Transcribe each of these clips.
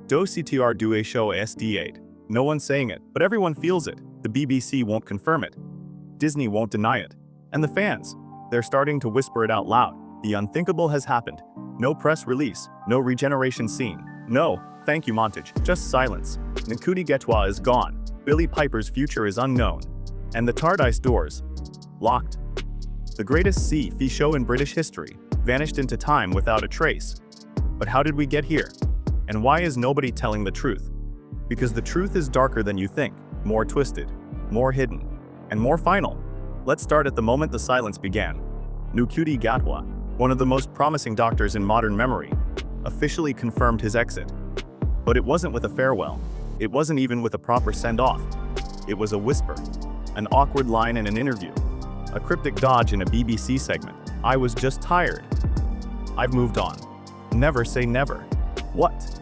Do CTR do a show SD8. No one's saying it, but everyone feels it. The BBC won't confirm it. Disney won't deny it. And the fans, they're starting to whisper it out loud. The unthinkable has happened. No press release, no regeneration scene. No, thank you montage, just silence. Ncuti Gatwa is gone. Billie Piper's future is unknown. And the TARDIS doors, locked. The greatest sci-fi show in British history vanished into time without a trace. But how did we get here? And why is nobody telling the truth? Because the truth is darker than you think, more twisted, more hidden, and more final. Let's start at the moment the silence began. Ncuti Gatwa, one of the most promising doctors in modern memory, officially confirmed his exit. But it wasn't with a farewell. It wasn't even with a proper send-off. It was a whisper, an awkward line in an interview, a cryptic dodge in a BBC segment. I was just tired. I've moved on. Never say never. What?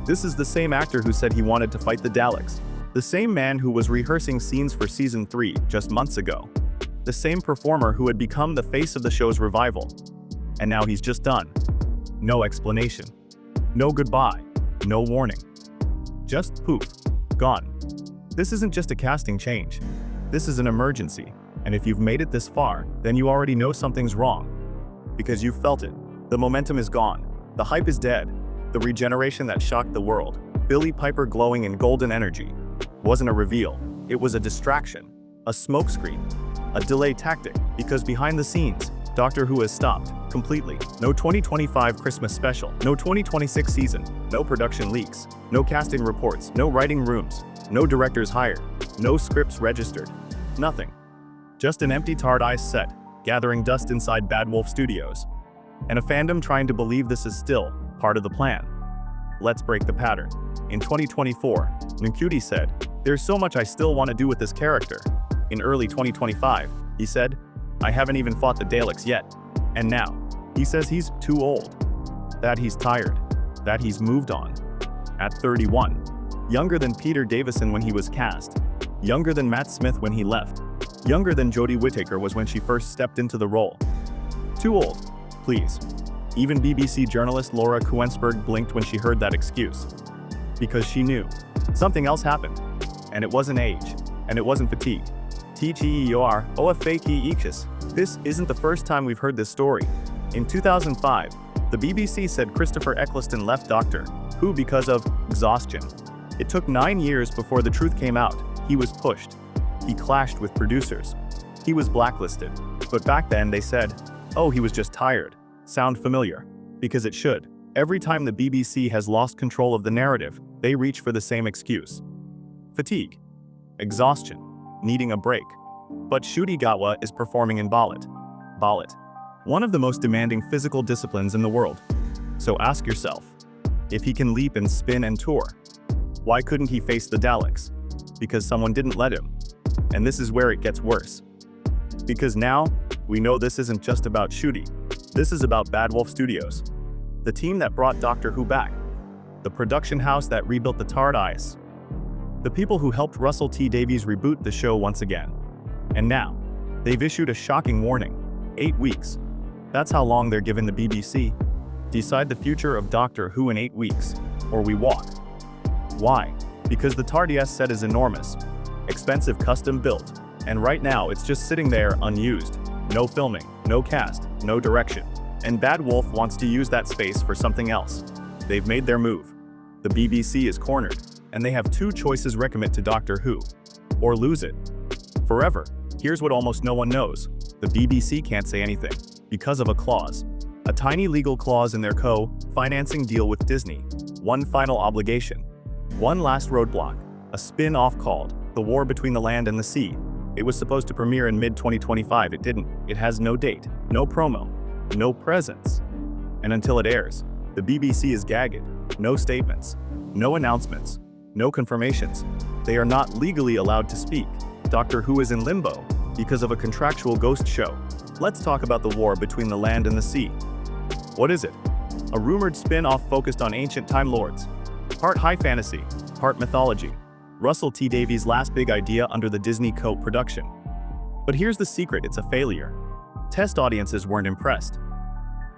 This is the same actor who said he wanted to fight the Daleks. The same man who was rehearsing scenes for season 3 just months ago. The same performer who had become the face of the show's revival. And now he's just done. No explanation. No goodbye. No warning. Just poof. Gone. This isn't just a casting change. This is an emergency. And if you've made it this far, then you already know something's wrong. Because you've felt it. The momentum is gone. The hype is dead. The regeneration that shocked the world, Billie Piper glowing in golden energy, wasn't a reveal. It was a distraction, a smokescreen, a delay tactic, because behind the scenes, Doctor Who has stopped completely. No 2025 Christmas special, no 2026 season, no production leaks, no casting reports, no writing rooms, no directors hired, no scripts registered, nothing. Just an empty TARDIS set, gathering dust inside Bad Wolf Studios. And a fandom trying to believe this is still part of the plan. Let's break the pattern. In 2024, Ncuti said, "There's so much I still want to do with this character." In early 2025, he said, "I haven't even fought the Daleks yet." And now, he says he's too old, that he's tired, that he's moved on. At 31, younger than Peter Davison when he was cast, younger than Matt Smith when he left, younger than Jodie Whittaker was when she first stepped into the role. Too old, please. Even BBC journalist Laura Kuenssberg blinked when she heard that excuse. Because she knew. Something else happened. And it wasn't age. And it wasn't fatigue. TTER, OFAKE. This isn't the first time we've heard this story. In 2005, the BBC said Christopher Eccleston left Doctor Who because of exhaustion. It took 9 years before the truth came out. He was pushed. He clashed with producers. He was blacklisted. But back then they said, oh, he was just tired. Sound familiar? Because it should. Every time the BBC has lost control of the narrative, they reach for the same excuse. Fatigue. Exhaustion. Needing a break. But Ncuti Gatwa is performing in ballet. Ballet. One of the most demanding physical disciplines in the world. So ask yourself, if he can leap and spin and tour, why couldn't he face the Daleks? Because someone didn't let him. And this is where it gets worse. Because now, we know this isn't just about Shooti. This is about Bad Wolf Studios. The team that brought Doctor Who back. The production house that rebuilt the TARDIS. The people who helped Russell T Davies reboot the show once again. And now, they've issued a shocking warning. 8 weeks. That's how long they're giving the BBC. Decide the future of Doctor Who in 8 weeks, or we walk. Why? Because the TARDIS set is enormous. Expensive custom built. And right now it's just sitting there unused. No filming, no cast, no direction. And Bad Wolf wants to use that space for something else. They've made their move. The BBC is cornered, and they have 2 choices: recommit to Doctor Who, or lose it. Forever. Here's what almost no one knows. The BBC can't say anything, because of a clause. A tiny legal clause in their co-financing deal with Disney. One final obligation. One last roadblock. A spin-off called The War Between the Land and the Sea. It was supposed to premiere in mid-2025, it didn't. It has no date, no promo, no presence. And until it airs, the BBC is gagged. No statements, no announcements, no confirmations. They are not legally allowed to speak. Doctor Who is in limbo because of a contractual ghost show. Let's talk about the war between the land and the sea. What is it? A rumored spin-off focused on ancient Time Lords. Part high fantasy, part mythology. Russell T Davies' last big idea under the Disney co-production. But here's the secret, it's a failure. Test audiences weren't impressed.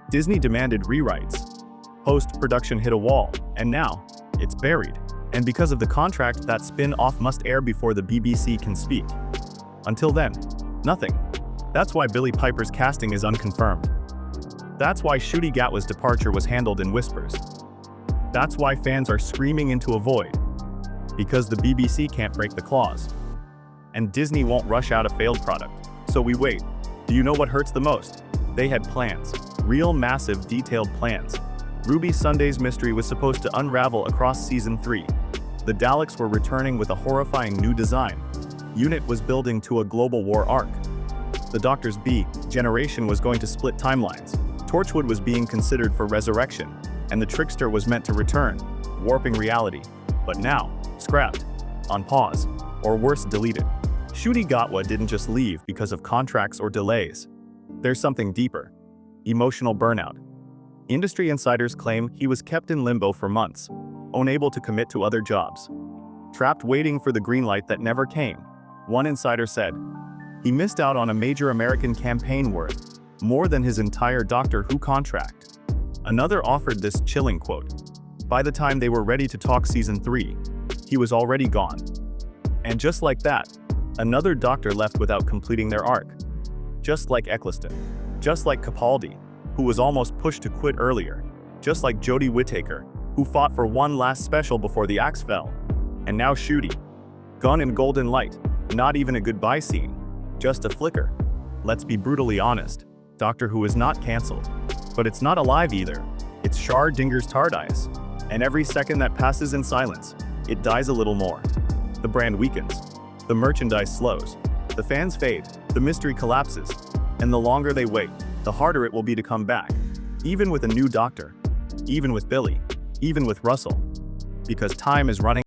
Disney demanded rewrites. Post-production hit a wall, and now, It's buried. And because of the contract, that spin-off must air before the BBC can speak. Until then, nothing. That's why Billie Piper's casting is unconfirmed. That's why Ncuti Gatwa's departure was handled in whispers. That's why fans are screaming into a void. Because the BBC can't break the clause. And Disney won't rush out a failed product. So we wait. Do you know what hurts the most? They had plans. Real massive, detailed plans. Ruby Sunday's mystery was supposed to unravel across season 3. The Daleks were returning with a horrifying new design. UNIT was building to a global war arc. The Doctor's B generation was going to split timelines. Torchwood was being considered for resurrection, and the Trickster was meant to return, warping reality. But now, scrapped, on pause, or worse, deleted. Ncuti Gatwa didn't just leave because of contracts or delays. There's something deeper. Emotional burnout. Industry insiders claim he was kept in limbo for months, unable to commit to other jobs. Trapped waiting for the green light that never came. One insider said, he missed out on a major American campaign worth more than his entire Doctor Who contract. Another offered this chilling quote. By the time they were ready to talk season 3, he was already gone. And just like that, another Doctor left without completing their arc. Just like Eccleston. Just like Capaldi, who was almost pushed to quit earlier. Just like Jodie Whittaker, who fought for one last special before the axe fell. And now Shooti. Gone in golden light. Not even a goodbye scene. Just a flicker. Let's be brutally honest. Doctor Who is not cancelled. But it's not alive either. It's Shar Dinger's TARDIS. And every second that passes in silence, it dies a little more. The brand weakens. The merchandise slows. The fans fade. The mystery collapses. And the longer they wait, the harder it will be to come back. Even with a new Doctor. Even with Billie. Even with Russell. Because time is running